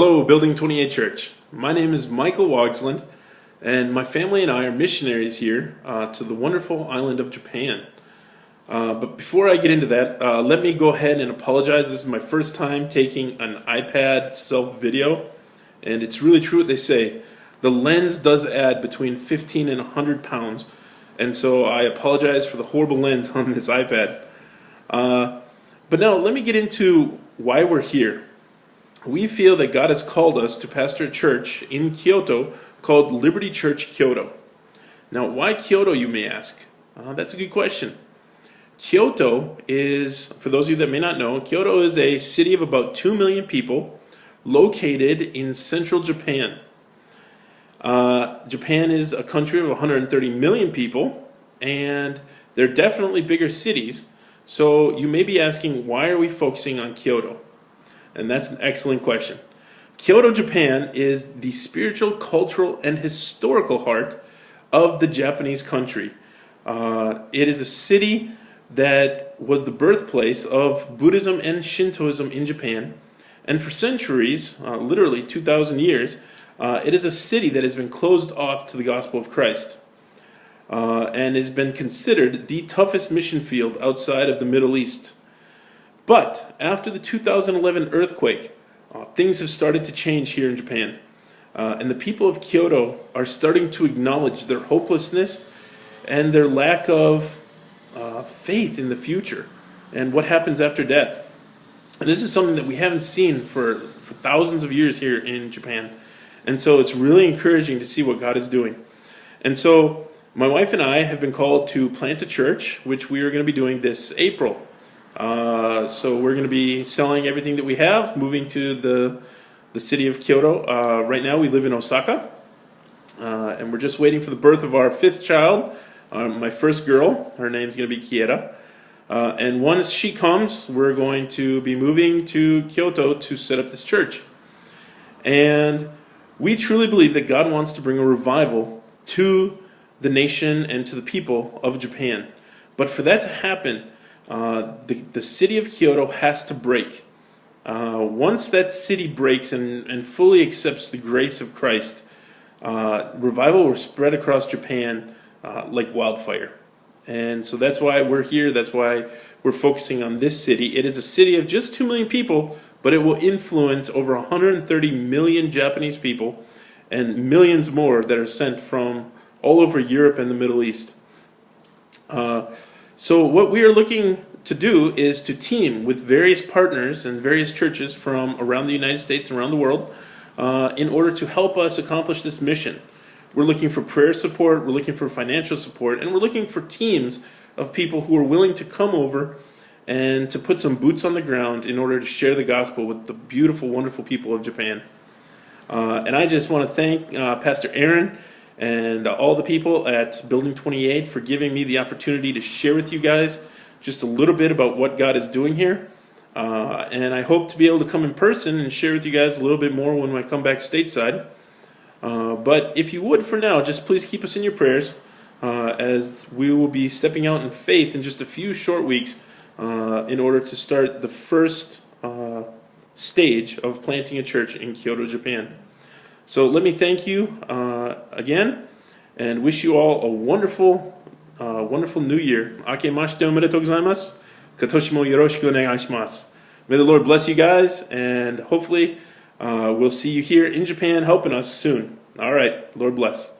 Hello, Bldg.28 Church. My name is Michael Wogsland, and my family and I are missionaries here to the wonderful island of Japan. But before I get into that, let me go ahead and apologize. This is my first time taking an iPad self-video, and it's really true what they say. The lens does add between 15 and 100 pounds, and so I apologize for the horrible lens on this iPad. But now, let me get into why we're here. We feel that God has called us to pastor a church in Kyoto called Liberty Church Kyoto. Now, why Kyoto, you may ask? That's a good question. Kyoto is, for those of you that may not know, Kyoto is a city of about 2 million people located in central Japan. Japan is a country of 130 million people, and they're definitely bigger cities. So you may be asking, why are we focusing on Kyoto? And that's an excellent question. Kyoto, Japan is the spiritual, cultural, and historical heart of the Japanese country. It is a city that was the birthplace of Buddhism and Shintoism in Japan. And for centuries, literally 2,000 years, it is a city that has been closed off to the gospel of Christ. And has been considered the toughest mission field outside of the Middle East. But after the 2011 earthquake, things have started to change here in Japan. And the people of Kyoto are starting to acknowledge their hopelessness and their lack of faith in the future and what happens after death. And this is something that we haven't seen for thousands of years here in Japan. And so it's really encouraging to see what God is doing. And so my wife and I have been called to plant a church, which we are going to be doing this April. So we're going to be selling everything that we have, moving to the city of Kyoto. Right now we live in Osaka, and we're just waiting for the birth of our 5th child, my first girl. Her name's going to be Kiera. And once she comes, we're going to be moving to Kyoto to set up this church. And we truly believe that God wants to bring a revival to the nation and to the people of Japan. But for that to happen, the city of Kyoto has to break. Once that city breaks and fully accepts the grace of Christ, revival will spread across Japan like wildfire. And so that's why we're here. That's why we're focusing on this city. It is a city of just 2 million people, but it will influence over 130 million Japanese people and millions more that are sent from all over Europe and the Middle East. So what we are looking to do is to team with various partners and various churches from around the United States and around the world in order to help us accomplish this mission. We're looking for prayer support, we're looking for financial support, and we're looking for teams of people who are willing to come over and to put some boots on the ground in order to share the gospel with the beautiful, wonderful people of Japan. And I just want to thank Pastor Aaron and all the people at Bldg.28 for giving me the opportunity to share with you guys just a little bit about what God is doing here. And I hope to be able to come in person and share with you guys a little bit more when I come back stateside. But if you would, for now, just please keep us in your prayers as we will be stepping out in faith in just a few short weeks in order to start the first stage of planting a church in Kyoto, Japan. So let me thank you again and wish you all a wonderful new year. Akemashite omedetou gozaimasu. Katoshi mo yoroshiku onegaishimasu. May the Lord bless you guys, and hopefully we'll see you here in Japan helping us soon. All right, Lord bless.